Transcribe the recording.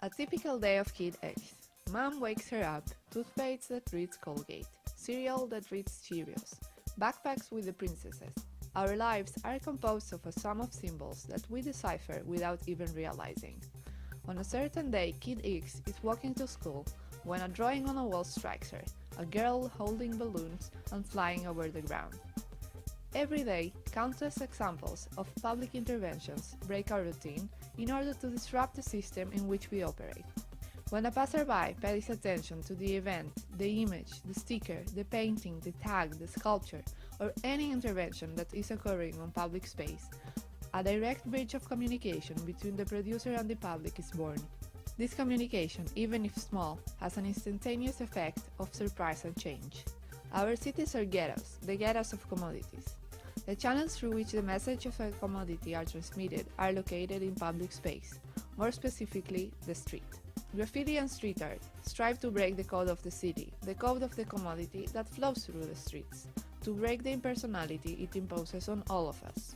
A typical day of Kid X. Mom wakes her up, toothpaste that reads Colgate, cereal that reads Cheerios, backpacks with the princesses. Our lives are composed of a sum of symbols that we decipher without even realizing. On a certain day, Kid X is walking to school when a drawing on a wall strikes her, a girl holding balloons and flying over the ground. Every day, countless examples of public interventions break our routine in order to disrupt the system in which we operate. When a passerby pays attention to the event, the image, the sticker, the painting, the tag, the sculpture, or any intervention that is occurring on public space, a direct bridge of communication between the producer and the public is born. This communication, even if small, has an instantaneous effect of surprise and change. Our cities are ghettos, the ghettos of commodities. The channels through which the message of a commodity are transmitted are located in public space, more specifically, the street. Graffiti and street art strive to break the code of the city, the code of the commodity that flows through the streets, to break the impersonality it imposes on all of us.